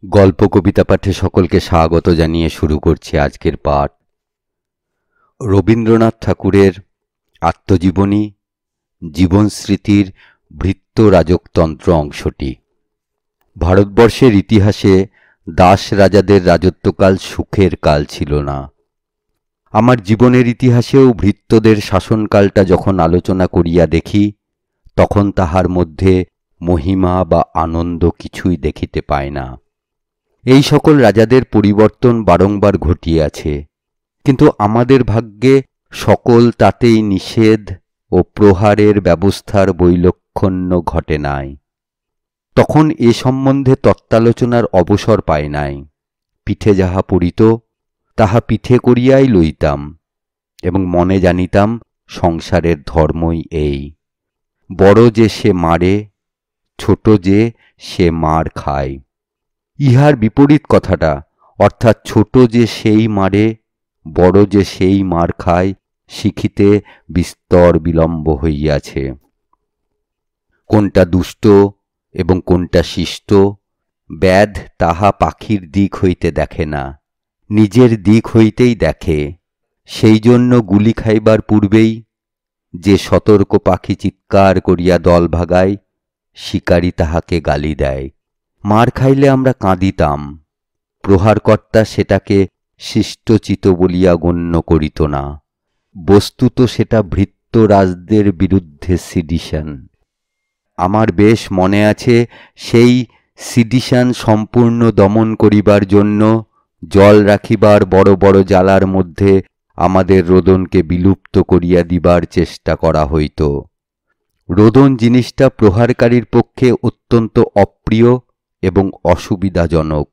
গল্প কবিতা পাঠে সকলকে স্বাগত জানিয়ে শুরু করছি আজকের পাঠ। রবীন্দ্রনাথ ঠাকুরের আত্মজীবনী জীবনস্মৃতির ভৃত্য রাজকতন্ত্র অংশটি। ভারতবর্ষের ইতিহাসে দাস রাজাদের রাজত্বকাল সুখের কাল ছিল না। আমার জীবনের ইতিহাসেও ভৃত্যদের শাসনকালটা যখন আলোচনা করিয়া দেখি, তখন তাহার মধ্যে মহিমা বা আনন্দ কিছুই দেখিতে পায় না। এই সকল রাজাদের পরিবর্তন বারংবার ঘটিয়াছে, কিন্তু আমাদের ভাগ্যে সকল তাতেই নিষেধ ও প্রহারের ব্যবস্থার বৈলক্ষণ্য ঘটে নাই। তখন এ সম্বন্ধে তত্ত্বালোচনার অবসর পাই নাই। পিঠে যাহা পড়িত তাহা পিঠে করিয়াই লইতাম এবং মনে জানিতাম সংসারের ধর্মই এই, বড় যে সে মারে, ছোট যে সে মার খায়। ইহার বিপরীত কথাটা, অর্থাৎ ছোট যে সেই মারে, বড় যে সেই মার খায়, শিখিতে বিস্তর বিলম্ব হইয়াছে। কোনটা দুষ্ট এবং কোনটা শিষ্ট, ব্যাধ তাহা পাখির দিক হইতে দেখে না, নিজের দিক হইতেই দেখে। সেই জন্য গুলি খাইবার পূর্বেই যে সতর্ক পাখি চিৎকার করিয়া দল ভাগায়, শিকারী তাহাকে গালি দেয়। মার খাইলে আমরা কাঁদিতাম, প্রহারকর্তা সেটাকে শিষ্টচিত বলিয়া গণ্য করিত না। বস্তুত সেটা ভৃত্যরাজদের বিরুদ্ধে সিডিশন। আমার বেশ মনে আছে, সেই সিডিশন সম্পূর্ণ দমন করিবার জন্য জল রাখিবার বড় বড় জালার মধ্যে আমাদের রোদনকে বিলুপ্ত করিয়া দিবার চেষ্টা করা হইত। রোদন জিনিসটা প্রহারকারীর পক্ষে অত্যন্ত অপ্রিয় এবং অসুবিধাজনক,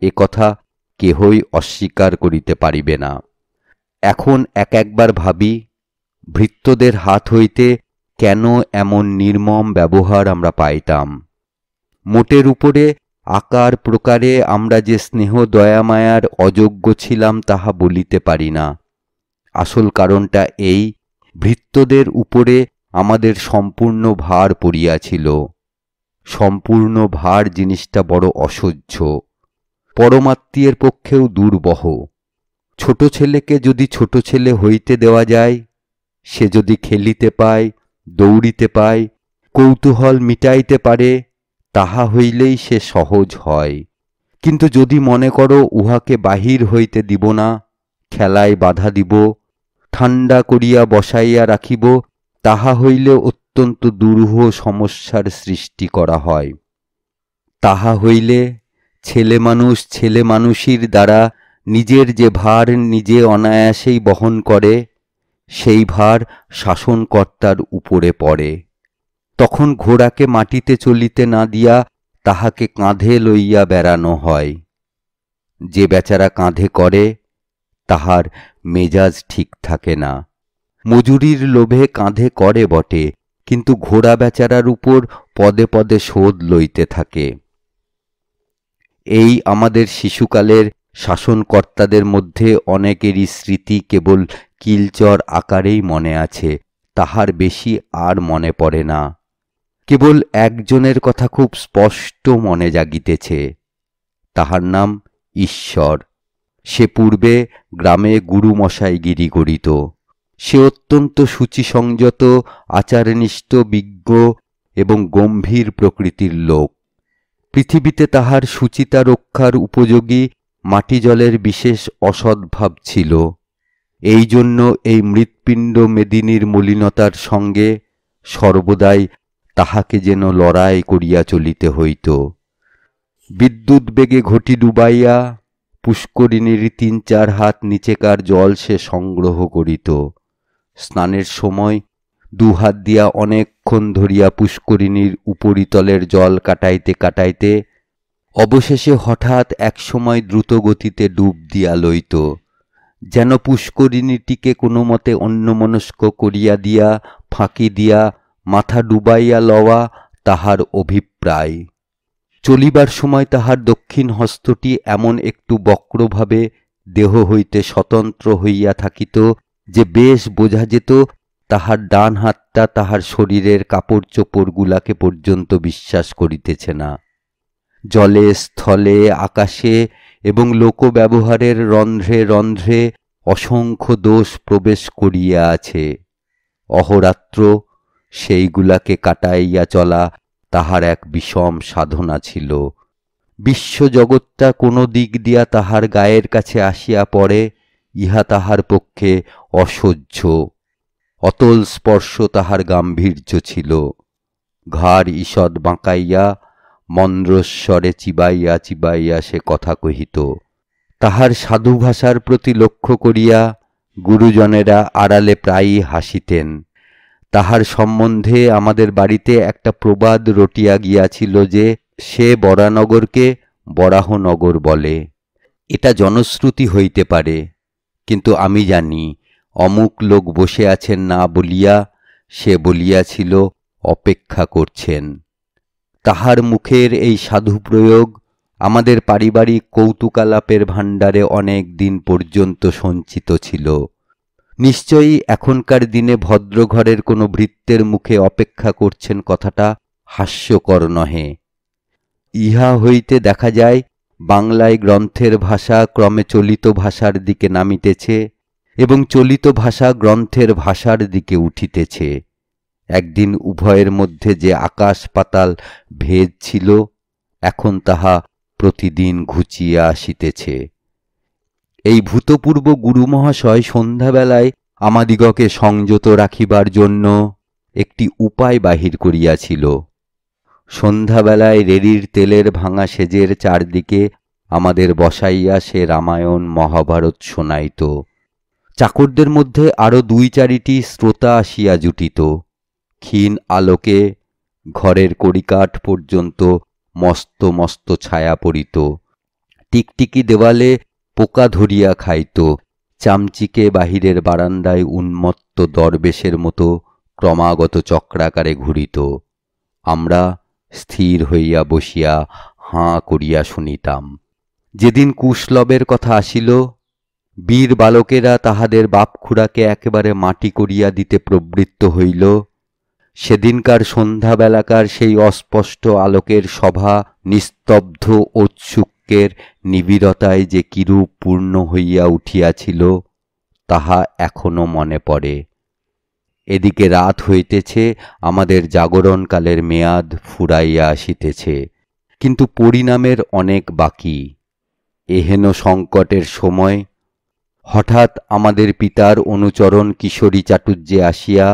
এ কথা কেহই অস্বীকার করিতে পারিবে না। এখন একবার ভাবি, ভৃত্যদের হাত হইতে কেন এমন নির্মম ব্যবহার আমরা পাইতাম। মোটের উপরে আকার প্রকারে আমরা যে স্নেহ দয়ামায়ার অযোগ্য ছিলাম তাহা বলিতে পারি না। আসল কারণটা এই, ভৃত্যদের উপরে আমাদের সম্পূর্ণ ভার পড়িয়াছিল। সম্পূর্ণ ভার জিনিসটা বড় অসহ্য, পরমাত্মীয়ের পক্ষেও দুর্বহ। ছোট ছেলেকে যদি ছোট ছেলে হইতে দেওয়া যায়, সে যদি খেলিতে পায়, দৌড়িতে পায়, কৌতূহল মিটাইতে পারে, তাহা হইলেই সে সহজ হয়। কিন্তু যদি মনে করো উহাকে বাহির হইতে দিব না, খেলায় বাধা দিব, ঠান্ডা করিয়া বসাইয়া রাখিব, তাহা হইলে অত্যন্ত দুরূহ সমস্যার সৃষ্টি করা হয়। তাহা হইলে ছেলে মানুষের দ্বারা নিজের যে ভার নিজে অনায়াসেই বহন করে, সেই ভার শাসনকর্তার উপরে পড়ে। তখন ঘোড়াকে মাটিতে চলিতে না দিয়া তাহাকে কাঁধে লইয়া বেড়ানো হয়। যে বেচারা কাঁধে করে, তাহার মেজাজ ঠিক থাকে না। মজুরির লোভে কাঁধে করে বটে, কিন্তু ঘোড়া বেচারার উপর পদে পদে শোধ লইতে থাকে। এই আমাদের শিশুকালের শাসনকর্তাদের মধ্যে অনেকেরই স্মৃতি কেবল কিলচর আকারেই মনে আছে, তাহার বেশি আর মনে পড়ে না। কেবল একজনের কথা খুব স্পষ্ট মনে জাগিতেছে, তাহার নাম ঈশ্বর। সে পূর্বে গ্রামে গুরুমশাইগিরি করিত। সে অত্যন্ত শুচিসংযত, আচারনিষ্ঠ, বিজ্ঞ এবং গম্ভীর প্রকৃতির লোক। পৃথিবীতে তাহার শুচিতা রক্ষার উপযোগী মাটি জলের বিশেষ অসদ্ভাব ছিল। এই জন্য এই মৃৎপিণ্ড মেদিনীর মলিনতার সঙ্গে সর্বদাই তাহাকে যেন লড়াই করিয়া চলিতে হইত। বিদ্যুৎ বেগে ঘটি ডুবাইয়া পুষ্করিণীর ৩-৪ হাত নিচেকার জল সে সংগ্রহ করিত। স্নানের সময় ২ হাত দিয়া অনেকক্ষণ ধরিয়া পুষ্করিণীর উপরিতলের জল কাটাইতে কাটাইতে অবশেষে হঠাৎ একসময় দ্রুতগতিতে ডুব দিয়া লইত, যেন পুষ্করিণীটিকে কোনো মতে অন্যমনস্ক করিয়া দিয়া, ফাঁকি দিয়া মাথা ডুবাইয়া লওয়া তাহার অভিপ্রায়। চলিবার সময় তাহার দক্ষিণ হস্তটি এমন একটু বক্রভাবে দেহ হইতে স্বতন্ত্র হইয়া থাকিত যে বেশ বোঝা যেত তাহার ডান হাতটা তাহার শরীরের কাপড় চোপড়গুলাকে পর্যন্ত বিশ্বাস করিতেছে না। জলে, স্থলে, আকাশে এবং লোকব্যবহারের রন্ধ্রে রন্ধ্রে অসংখ্য দোষ প্রবেশ করিয়া আছে। অহোরাত্র সেইগুলাকে কাটাইয়া চলা তাহার এক বিষম সাধনা ছিল। বিশ্বজগৎটা কোনো দিক দিয়া তাহার গায়ের কাছে আসিয়া পড়ে, ইহা তাহার পক্ষে অসহ্য। অতল স্পর্শ তাহার গাম্ভীর্য ছিল। ঘাড় ঈষৎ বাঁকাইয়া মন্দ্রস্বরে চিবাইয়া চিবাইয়া সে কথা কহিত। তাহার সাধু ভাষার প্রতি লক্ষ্য করিয়া গুরুজনেরা আড়ালে প্রায়ই হাসিতেন। তাহার সম্বন্ধে আমাদের বাড়িতে একটা প্রবাদ রটিয়া গিয়াছিল যে সে বরানগরকে বরাহনগর বলে। এটা জনশ্রুতি হইতে পারে, কিন্তু আমি জানি অমুক লোক বসে আছেন না বলিয়া সে বলিয়াছিল অপেক্ষা করছেন। তাহার মুখের এই সাধু প্রয়োগ আমাদের পারিবারিক কৌতুকালাপের ভাণ্ডারে অনেক দিন পর্যন্ত সঞ্চিত ছিল। নিশ্চয়ই এখনকার দিনে ভদ্রঘরের কোনো ভৃত্যের মুখে অপেক্ষা করছেন কথাটা হাস্যকর নহে। ইহা হইতে দেখা যায় বাংলায় গ্রন্থের ভাষা ক্রমে চলিত ভাষার দিকে নামিতেছে এবং চলিত ভাষা গ্রন্থের ভাষার দিকে উঠিতেছে। একদিন উভয়ের মধ্যে যে আকাশ পাতাল ভেদ ছিল, এখন তাহা প্রতিদিন ঘুচিয়া আসিতেছে। এই ভূতপূর্ব গুরুমহাশয় সন্ধ্যাবেলায় আমাদিগকে সংযত রাখিবার জন্য একটি উপায় বাহির করিয়াছিল। সন্ধ্যাবেলায় রেড়ির তেলের ভাঙা সেজের চারদিকে আমাদের বসাইয়া সে রামায়ণ মহাভারত শোনাইত। চাকরদের মধ্যে আরো 2-4টি শ্রোতা আসিয়া জুটিত। ক্ষীণ আলোকে ঘরের কড়িকাঠ পর্যন্ত মস্ত মস্ত ছায়া পড়িত। টিকটিকি দেওয়ালে পোকা ধরিয়া খাইত। চামচিকে বাহিরের বারান্দায় উন্মত্ত দরবেশের মতো ক্রমাগত চক্রাকারে ঘুরিত। আমরা স্থির হইয়া বসিয়া হাঁ করিয়া শুনিতাম। যেদিন কুশলবের কথা আসিল, বীর বালকেরা তাহাদের বাপখুড়াকে একেবারে মাটি করিয়া দিতে প্রবৃত্ত হইল, সেদিনকার সন্ধ্যাবেলাকার সেই অস্পষ্ট আলোকের সভা নিস্তব্ধ ঔৎসুক্যের নিবিড়তায় যে কিরূপ পূর্ণ হইয়া উঠিয়াছিল তাহা এখনো মনে পড়ে। এদিকে রাত হইতেছে, আমাদের জাগরণকালের মেয়াদ ফুরাইয়া আসিতেছে, কিন্তু পরিণামের অনেক বাকি। এহেন সংকটের সময় হঠাৎ আমাদের পিতার অনুচরণ কিশোরী চাটুর্যে আসিয়া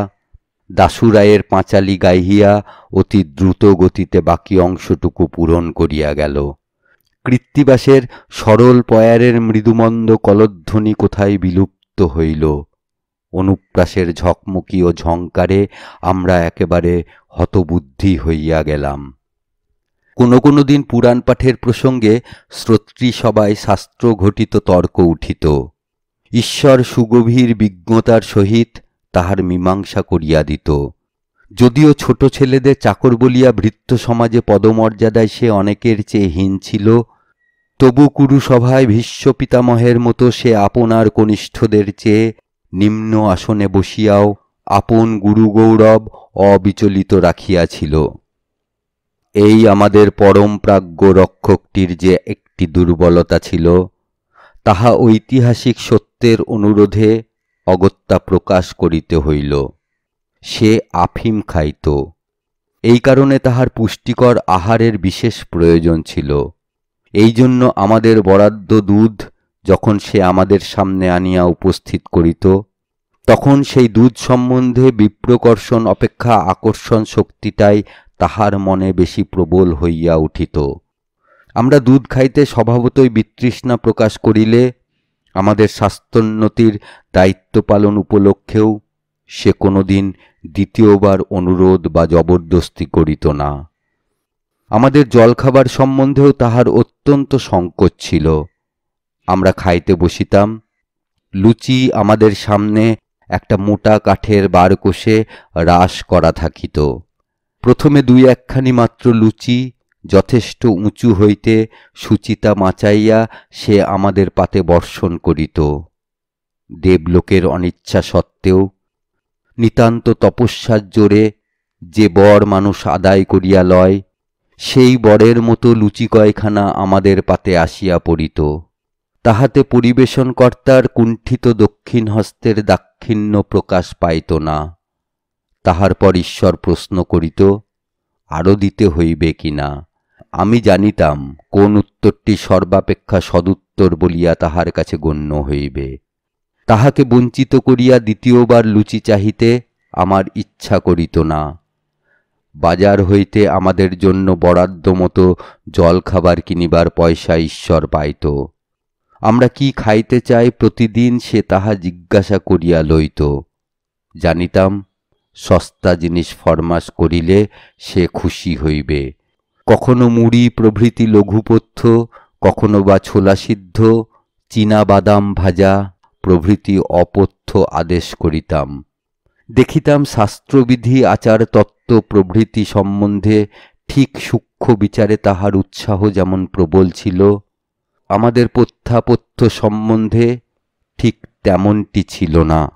দাশুরায়ের পাঁচালি গাহিয়া অতি দ্রুত গতিতে বাকি অংশটুকু পূরণ করিয়া গেল। কৃত্তিবাসের সরল পয়ারের মৃদুমন্দ কলধ্বনি কোথায় বিলুপ্ত হইল। অনুপ্রাসের ঝকমকি ও ঝঙ্কারে আমরা একেবারে হতবুদ্ধি হইয়া গেলাম। কোনো কোনো দিন পুরাণ পাঠের প্রসঙ্গে শ্রোতৃ সবাই শাস্ত্র ঘটিত তর্ক উঠিত। ঈশ্বর সুগভীর বিজ্ঞতার সহিত তাহার মীমাংসা করিয়া দিত। যদিও ছোট ছেলেদের চাকর বলিয়া ভৃত্য সমাজে পদমর্যাদায় সে অনেকের চেয়ে হীন ছিল, তবু কুরুসভায় ভীষ্ম পিতামহের মতো সে আপনার কনিষ্ঠদের চেয়ে নিম্ন আসনে বসিয়াও আপন গুরুগৌরব অবিচলিত রাখিয়াছিল। এই আমাদের পরম প্রাজ্ঞ রক্ষকটির যে একটি দুর্বলতা ছিল, তাহা ঐতিহাসিক সত্যের অনুরোধে অগত্যা প্রকাশ করিতে হইল। সে আফিম খাইত। এই কারণে তাহার পুষ্টিকর আহারের বিশেষ প্রয়োজন ছিল। এই জন্য আমাদের বরাদ্দ দুধ যখন সে আমাদের সামনে আনিয়া উপস্থিত করিত, তখন সেই দুধ সম্বন্ধে বিপ্রকর্ষণ অপেক্ষা আকর্ষণ শক্তিটাই তাহার মনে বেশি প্রবল হইয়া উঠিত। আমরা দুধ খাইতে স্বভাবতই বিতৃষ্ণা প্রকাশ করিলে আমাদের স্বাস্থ্যোন্নতির দায়িত্ব পালন উপলক্ষেও সে কোনোদিন দ্বিতীয়বার অনুরোধ বা জবরদস্তি করিত না। আমাদের জলখাবার সম্বন্ধেও তাহার অত্যন্ত সংকোচ ছিল। আমরা খাইতে বসিতাম, লুচি আমাদের সামনে একটা মোটা কাঠের বারকোষে রাশ করা থাকিত। প্রথমে 2-1খানি মাত্র লুচি যথেষ্ট উঁচু হইতে সুচিতা মাচাইয়া সে আমাদের পাতে বর্ষণ করিত। দেবলোকের অনিচ্ছা সত্ত্বেও নিতান্ত তপস্যার জোরে যে বর মানুষ আদায় করিয়া লয়, সেই বরের মতো লুচি কয়খানা আমাদের পাতে আসিয়া পড়িত। তাহাতে পরিবেশনকর্তার কুণ্ঠিত দক্ষিণ হস্তের দাক্ষিণ্য প্রকাশ পাইত না। তাহার পর ঈশ্বর প্রশ্ন করিত, আরও দিতে হইবে কিনা। আমি জানিতাম কোন উত্তরটি সর্বাপেক্ষা সদুত্তর বলিয়া তাহার কাছে গণ্য হইবে। তাহাকে বঞ্চিত করিয়া দ্বিতীয়বার লুচি চাহিতে আমার ইচ্ছা করিত না। বাজার হইতে আমাদের জন্য বরাদ্দ মতো জলখাবার কিনিবার পয়সা ঈশ্বর পাইত। আমরা কি খাইতে চাই প্রতিদিন সে তাহা জিজ্ঞাসা করিয়া লইত। জানিতাম সস্তা জিনিস ফরমাস করিলে সে খুশি হইবে। কখনো মুড়ি প্রভৃতি লঘুপথ্য, কখনো বা ছোলা সিদ্ধ, চীনা বাদাম ভাজা প্রভৃতি অপথ্য আদেশ করিতাম। দেখিতাম শাস্ত্রবিধি আচার তত্ত্ব প্রভৃতি সম্বন্ধে ঠিক সূক্ষ্ম বিচারে তাহার উৎসাহ যেমন প্রবল ছিল, আমাদের পথ্যাপথ্য সম্বন্ধে ঠিক তেমনটি ছিল না।